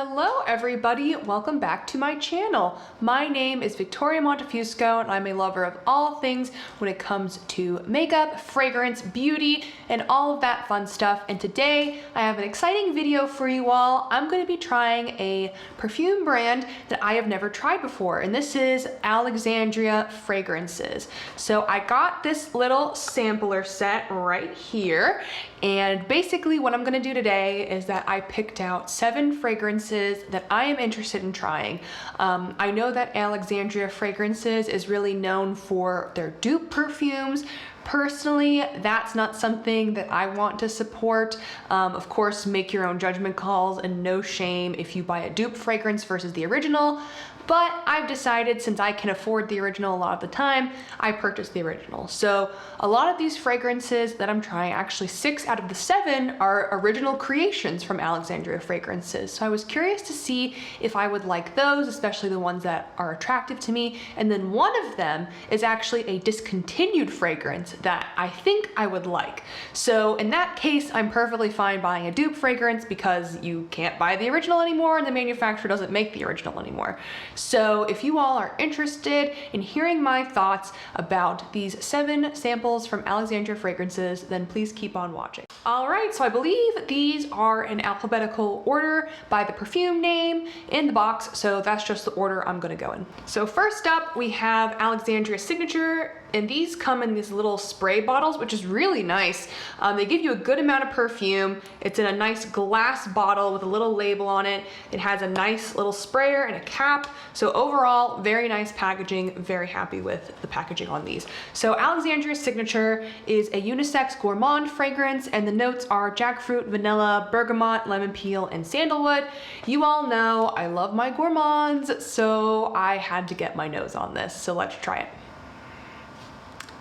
Hello everybody, welcome back to my channel. My name is Victoria Montefusco and I'm a lover of all things when it comes to makeup, fragrance, beauty, and all of that fun stuff. And today I have an exciting video for you all. I'm going to be trying a perfume brand that I have never tried before, and this is Alexandria Fragrances. So I got this little sampler set right here, and basically what I'm going to do today is that I picked out 7 fragrances that I am interested in trying. I know that Alexandria Fragrances is really known for their dupe perfumes. Personally, that's not something that I want to support. Of course, make your own judgment calls and no shame if you buy a dupe fragrance versus the original. But I've decided, since I can afford the original a lot of the time, I purchased the original. So a lot of these fragrances that I'm trying, actually 6 out of the 7 are original creations from Alexandria Fragrances. So I was curious to see if I would like those, especially the ones that are attractive to me. And then one of them is actually a discontinued fragrance that I think I would like. So in that case, I'm perfectly fine buying a dupe fragrance because you can't buy the original anymore and the manufacturer doesn't make the original anymore. So if you all are interested in hearing my thoughts about these 7 samples from Alexandria Fragrances, then please keep on watching. All right, so I believe these are in alphabetical order by the perfume name in the box, so that's just the order I'm gonna go in. So first up, we have Alexandria Signature, and these come in these little spray bottles, which is really nice. They give you a good amount of perfume. It's in a nice glass bottle with a little label on it. It has a nice little sprayer and a cap. So overall, very nice packaging. Very happy with the packaging on these. So Alexandria Signature is a unisex gourmand fragrance, and the notes are jackfruit, vanilla, bergamot, lemon peel, and sandalwood. You all know I love my gourmands, so I had to get my nose on this. So let's try it.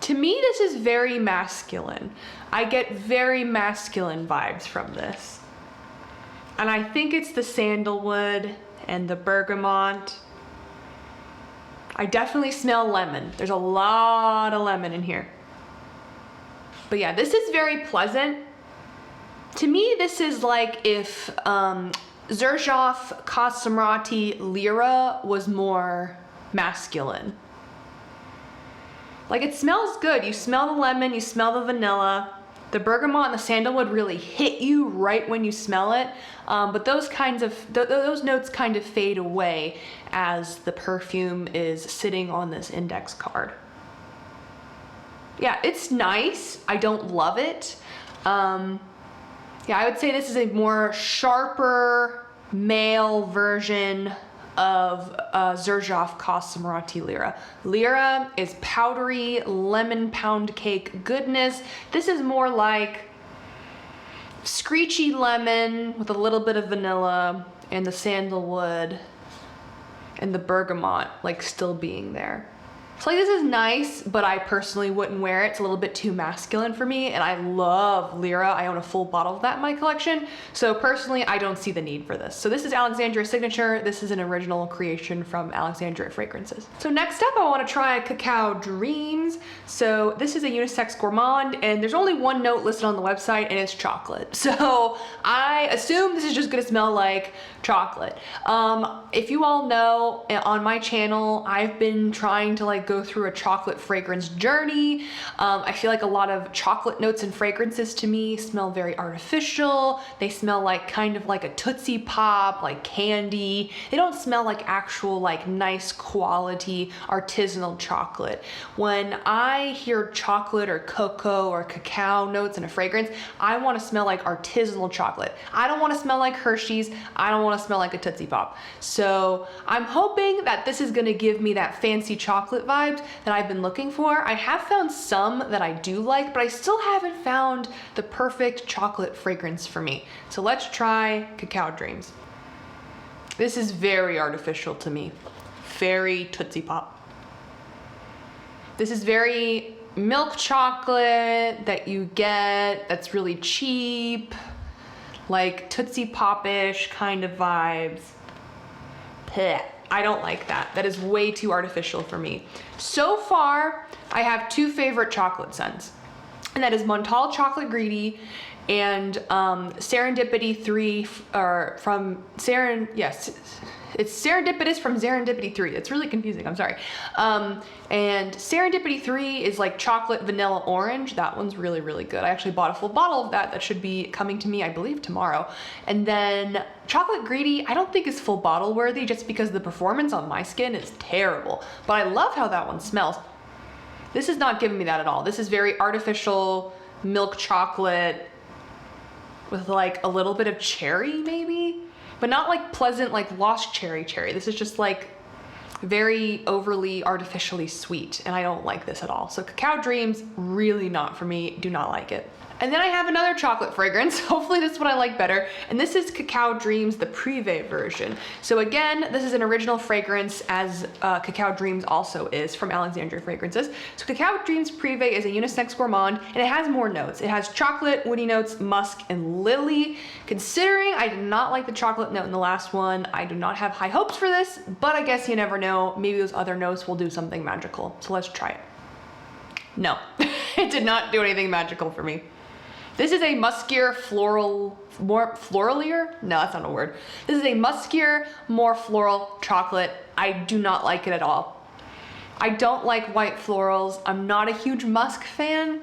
To me, this is very masculine. I get very masculine vibes from this. And I think it's the sandalwood and the bergamot. I definitely smell lemon. There's a lot of lemon in here. But yeah, this is very pleasant. To me, this is like if Xerjoff Casamrati Lyra was more masculine. Like, it smells good. You smell the lemon, you smell the vanilla. The bergamot and the sandalwood really hit you right when you smell it. But those notes kind of fade away as the perfume is sitting on this index card. Yeah, it's nice. I don't love it. Yeah, I would say this is a more sharper male version of Xerjoff Casamrati Lyra. Lyra is powdery lemon pound cake goodness. This is more like screechy lemon with a little bit of vanilla and the sandalwood and the bergamot like still being there. So like, this is nice, but I personally wouldn't wear it. It's a little bit too masculine for me, and I love Lyra. I own a full bottle of that in my collection. So personally, I don't see the need for this. So this is Alexandria Signature. This is an original creation from Alexandria Fragrances. So next up, I want to try Cacao Dreams. So this is a unisex gourmand, and there's only one note listed on the website, and it's chocolate. So I assume this is just gonna smell like chocolate. If you all know, on my channel, I've been trying to like go through a chocolate fragrance journey. I feel like a lot of chocolate notes and fragrances to me smell very artificial. They smell like kind of like a Tootsie Pop, like candy. They don't smell like actual like nice quality artisanal chocolate. When I hear chocolate or cocoa or cacao notes in a fragrance, I want to smell like artisanal chocolate. I don't want to smell like Hershey's. I don't want to smell like a Tootsie Pop. So I'm hoping that this is going to give me that fancy chocolate vibes that I've been looking for. I have found some that I do like, but I still haven't found the perfect chocolate fragrance for me. So let's try Cacao Dreams. This is very artificial to me. Very Tootsie Pop. This is very milk chocolate that you get that's really cheap, like Tootsie Pop-ish kind of vibes. Blech. I don't like that. That is way too artificial for me. So far, I have 2 favorite chocolate scents. And that is Montal Chocolate Greedy and Serendipity 3 from it's Serendipitous from Serendipity 3. It's really confusing, I'm sorry. And Serendipity 3 is like chocolate vanilla orange. That one's really, really good. I actually bought a full bottle of that. That should be coming to me, I believe, tomorrow. And then Chocolate Greedy, I don't think is full bottle worthy just because the performance on my skin is terrible. But I love how that one smells. This is not giving me that at all. This is very artificial milk chocolate with like a little bit of cherry maybe, but not like pleasant, like lost cherry. This is just like very overly artificially sweet, and I don't like this at all. So Cacao Dreams, really not for me, do not like it. And then I have another chocolate fragrance. Hopefully this one I like better. And this is Cacao Dreams, the Prive version. So again, this is an original fragrance, as Cacao Dreams also is, from Alexandria Fragrances. So Cacao Dreams Prive is a unisex gourmand, and it has more notes. It has chocolate, woody notes, musk, and lily. Considering I did not like the chocolate note in the last one, I do not have high hopes for this, but I guess you never know. Maybe those other notes will do something magical. So let's try it. No, it did not do anything magical for me. This is a muskier floralier? No, that's not a word. This is a muskier, more floral chocolate. I do not like it at all. I don't like white florals. I'm not a huge musk fan.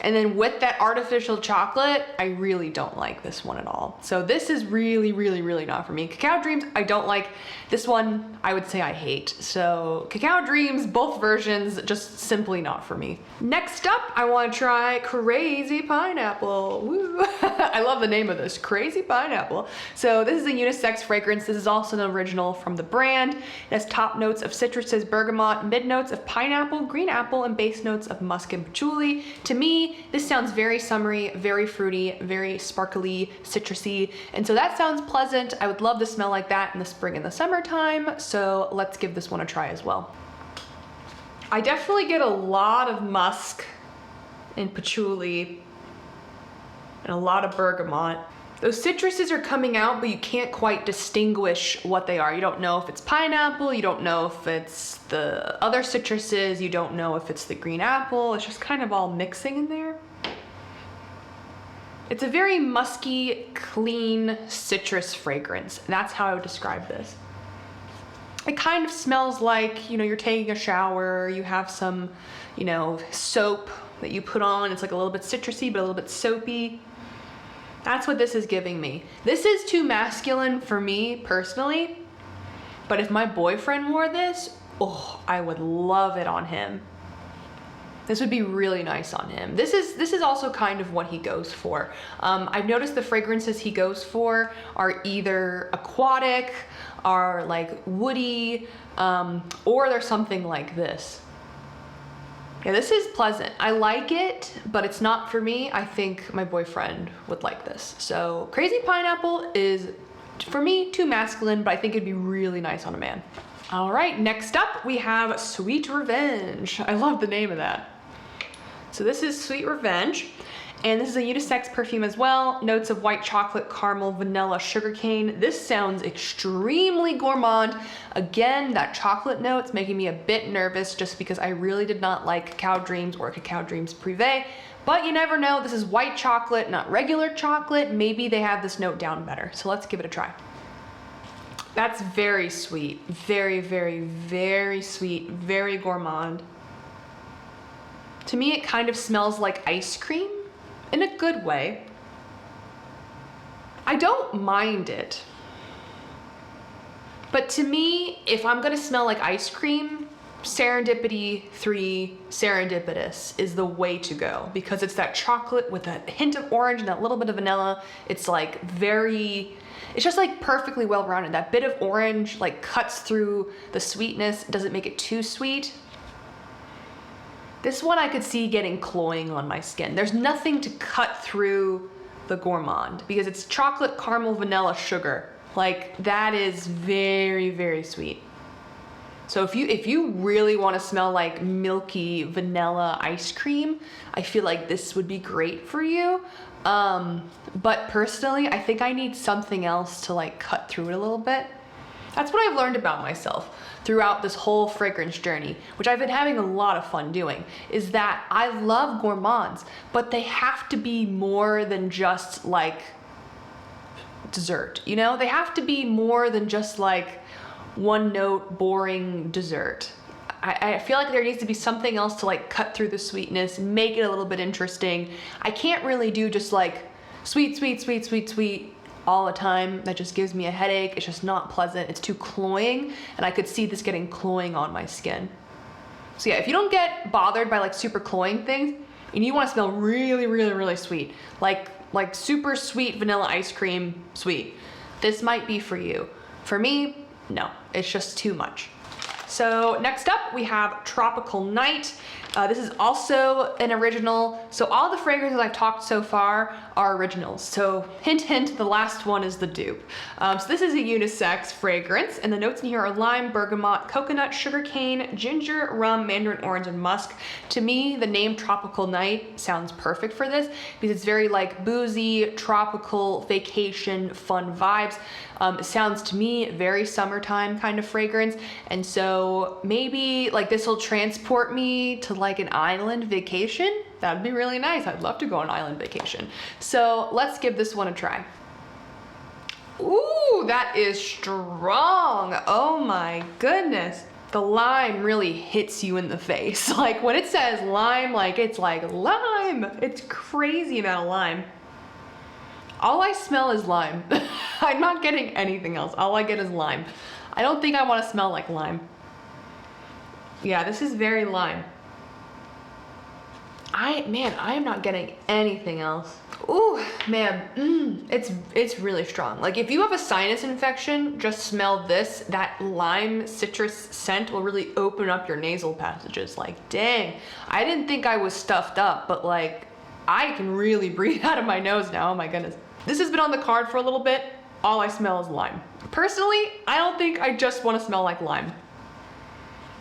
And then with that artificial chocolate, I really don't like this one at all. So this is really, really, really not for me. Cacao Dreams, I don't like. This one, I would say I hate. So Cacao Dreams, both versions, just simply not for me. Next up, I want to try Crazy Pineapple. Woo. I love the name of this, Crazy Pineapple. So this is a unisex fragrance. This is also an original from the brand. It has top notes of citruses, bergamot, mid notes of pineapple, green apple, and base notes of musk and patchouli. To me, this sounds very summery, very fruity, very sparkly, citrusy, and so that sounds pleasant. I would love to smell like that in the spring and the summertime, so let's give this one a try as well. I definitely get a lot of musk and patchouli and a lot of bergamot. Those citruses are coming out, but you can't quite distinguish what they are. You don't know if it's pineapple, you don't know if it's the other citruses, you don't know if it's the green apple. It's just kind of all mixing in there. It's a very musky, clean citrus fragrance. That's how I would describe this. It kind of smells like, you know, you're taking a shower, you have some, you know, soap that you put on. It's like a little bit citrusy, but a little bit soapy. That's what this is giving me. This is too masculine for me personally, but if my boyfriend wore this, oh, I would love it on him. This would be really nice on him. This is also kind of what he goes for. I've noticed the fragrances he goes for are either aquatic, are like woody, or they're something like this. Yeah, this is pleasant. I like it, but it's not for me. I think my boyfriend would like this. So Crazy Pineapple is, for me, too masculine, but I think it'd be really nice on a man. All right, next up we have Sweet Revenge. I love the name of that. So this is Sweet Revenge, and this is a unisex perfume as well. Notes of white chocolate, caramel, vanilla, sugarcane. This sounds extremely gourmand. Again, that chocolate note's making me a bit nervous just because I really did not like Cacao Dreams or Cacao Dreams Prive. But you never know, this is white chocolate, not regular chocolate. Maybe they have this note down better. So let's give it a try. That's very sweet. Very, very, very sweet. Very gourmand. To me, it kind of smells like ice cream in a good way. I don't mind it. But to me, if I'm gonna smell like ice cream, Serendipity 3 Serendipitous is the way to go, because it's that chocolate with a hint of orange and that little bit of vanilla. It's like it's just like perfectly well-rounded. That bit of orange like cuts through the sweetness, doesn't make it too sweet. This one I could see getting cloying on my skin. There's nothing to cut through the gourmand because it's chocolate, caramel, vanilla, sugar. Like that is very, very sweet. So if you really want to smell like milky vanilla ice cream, I feel like this would be great for you. But personally, I think I need something else to like cut through it a little bit. That's what I've learned about myself throughout this whole fragrance journey, which I've been having a lot of fun doing, is that I love gourmands, but they have to be more than just like dessert, you know? They have to be more than just like one note boring dessert. I feel like there needs to be something else to like cut through the sweetness, make it a little bit interesting. I can't really do just like sweet, sweet, sweet, sweet, sweet all the time. That just gives me a headache. It's just not pleasant. It's too cloying, and I could see this getting cloying on my skin. So yeah, if you don't get bothered by like super cloying things, and you want to smell really, really, really sweet, like super sweet vanilla ice cream sweet, this might be for you. For me, no, it's just too much. So next up we have Tropical Night. This is also an original. So all the fragrances I've talked so far are originals. So hint, hint, the last one is the dupe. So this is a unisex fragrance, and the notes in here are lime, bergamot, coconut, sugarcane, ginger, rum, mandarin orange, and musk. To me, the name Tropical Night sounds perfect for this because it's very like boozy, tropical, vacation, fun vibes. It sounds to me very summertime kind of fragrance, and so maybe like this will transport me to like an island vacation. That'd be really nice. I'd love to go on an island vacation. So let's give this one a try. Ooh, that is strong. Oh my goodness. The lime really hits you in the face. Like when it says lime, like it's like lime. It's crazy amount of lime. All I smell is lime. I'm not getting anything else. All I get is lime. I don't think I want to smell like lime. Yeah, this is very lime. I am not getting anything else. Ooh, man, it's really strong. Like if you have a sinus infection, just smell this. That lime citrus scent will really open up your nasal passages. Like, dang, I didn't think I was stuffed up, but like, I can really breathe out of my nose now. Oh my goodness. This has been on the card for a little bit. All I smell is lime. Personally, I don't think I just want to smell like lime.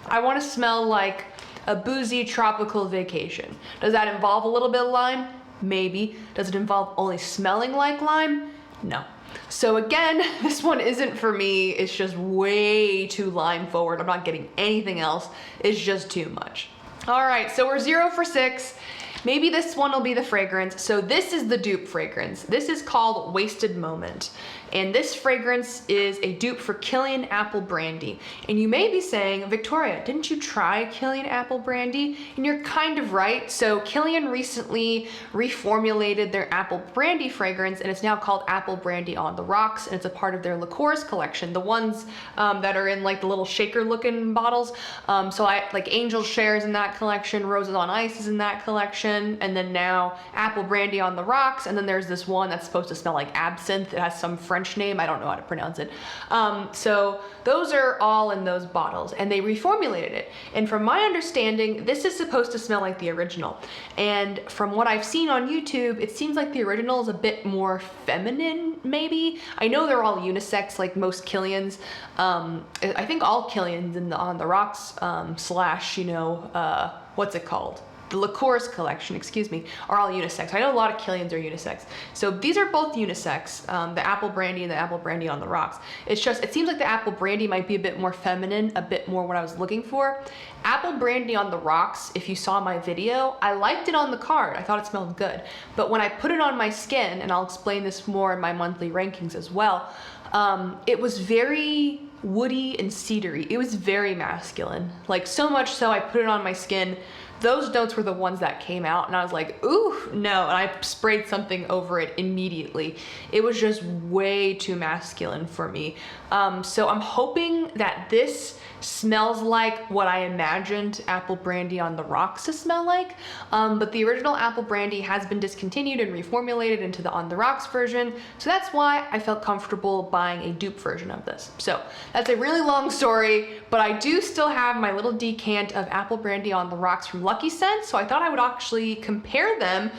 I want to smell like a boozy tropical vacation. Does that involve a little bit of lime? Maybe. Does it involve only smelling like lime? No. So again, this one isn't for me. It's just way too lime forward. I'm not getting anything else. It's just too much. All right, so we're 0 for 6. Maybe this one will be the fragrance. So this is the dupe fragrance. This is called Wasted Moment. And this fragrance is a dupe for Kilian Apple Brandy. And you may be saying, Victoria, didn't you try Kilian Apple Brandy? And you're kind of right. So Kilian recently reformulated their Apple Brandy fragrance, and it's now called Apple Brandy on the Rocks, and it's a part of their liqueurs collection, the ones that are in like the little shaker looking bottles. So I like Angel Shares in that collection, Roses on Ice is in that collection, and then now Apple Brandy on the Rocks, and then there's this one that's supposed to smell like absinthe. It has some French name, I don't know how to pronounce it. So those are all in those bottles, and they reformulated it. And from my understanding, this is supposed to smell like the original. And from what I've seen on YouTube, it seems like the original is a bit more feminine, maybe. I know they're all unisex, like most Kilians. I think all Kilians on the Rocks slash, you know, what's it called? The liqueurs collection, excuse me, are all unisex. I know a lot of Kilians are unisex. So these are both unisex, the Apple Brandy and the Apple Brandy on the Rocks. It's just, it seems like the Apple Brandy might be a bit more feminine, a bit more what I was looking for. Apple Brandy on the Rocks, if you saw my video, I liked it on the card. I thought it smelled good. But when I put it on my skin, and I'll explain this more in my monthly rankings as well, it was very woody and cedary. It was very masculine. Like so much so I put it on my skin. Those notes were the ones that came out, and I was like, ooh, no, and I sprayed something over it immediately. It was just way too masculine for me. So I'm hoping that this smells like what I imagined Apple Brandy on the Rocks to smell like, but the original Apple Brandy has been discontinued and reformulated into the On the Rocks version, so that's why I felt comfortable buying a dupe version of this. So that's a really long story, but I do still have my little decant of Apple Brandy on the Rocks from Lucky Scent, so I thought I would actually compare them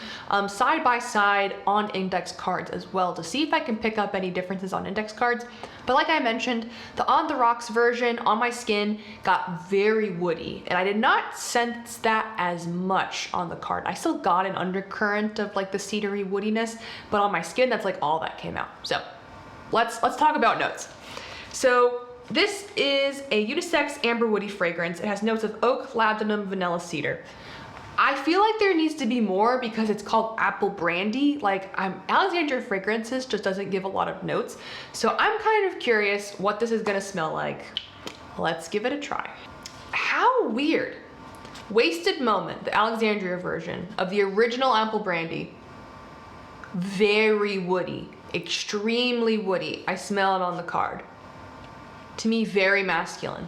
side by side on index cards as well to see if I can pick up any differences on index cards. But like I mentioned, the On the Rocks version on my skin got very woody, and I did not sense that as much on the card. I still got an undercurrent of like the cedary woodiness, but on my skin, that's like all that came out. So let's talk about notes. So this is a unisex amber woody fragrance. It has notes of oak, labdanum, vanilla, cedar. I feel like there needs to be more because it's called apple brandy. Like, Alexandria Fragrances just doesn't give a lot of notes. So I'm kind of curious what this is gonna smell like. Let's give it a try. How weird. Wasted Moment, the Alexandria version of the original apple brandy. Very woody, extremely woody. I smell it on the card. To me, very masculine.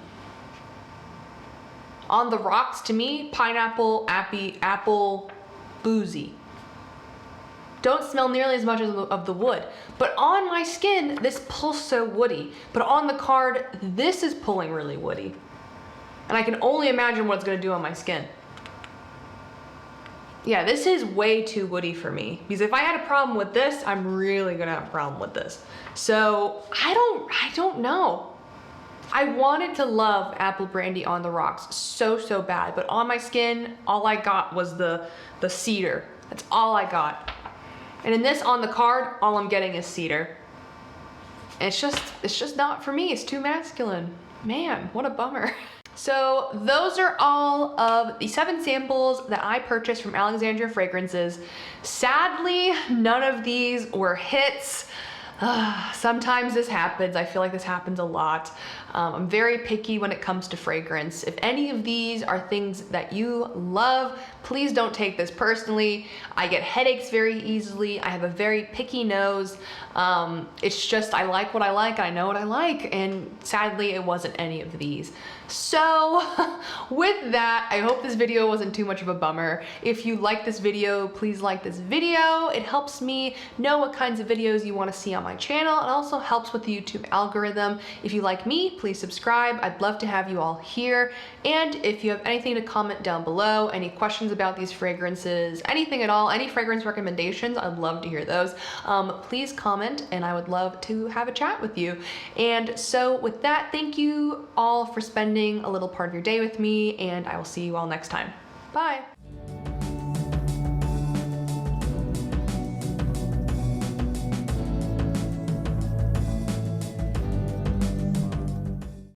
On the rocks, to me, pineapple, apple, boozy. Don't smell nearly as much of the wood. But on my skin, this pulls so woody. But on the card, this is pulling really woody. And I can only imagine what it's gonna do on my skin. Yeah, this is way too woody for me. Because if I had a problem with this, I'm really gonna have a problem with this. So I don't know. I wanted to love apple brandy on the rocks so bad, but on my skin, all I got was the cedar. That's all I got. And in this on the card, all I'm getting is cedar. And it's just not for me. It's too masculine. Man, what a bummer. So those are all of the 7 samples that I purchased from Alexandria Fragrances. Sadly, none of these were hits. Sometimes this happens. I feel like this happens a lot. I'm very picky when it comes to fragrance. If any of these are things that you love, please don't take this personally. I get headaches very easily. I have a very picky nose. It's just, I like what I like. I know what I like. And sadly, it wasn't any of these. So with that, I hope this video wasn't too much of a bummer. If you like this video, please like this video. It helps me know what kinds of videos you want to see on my channel. It also helps with the YouTube algorithm. If you like me, please subscribe. I'd love to have you all here. And if you have anything to comment down below, any questions about these fragrances, anything at all, any fragrance recommendations, I'd love to hear those. Please comment and I would love to have a chat with you. And so with that, thank you all for spending a little part of your day with me, and I will see you all next time. Bye.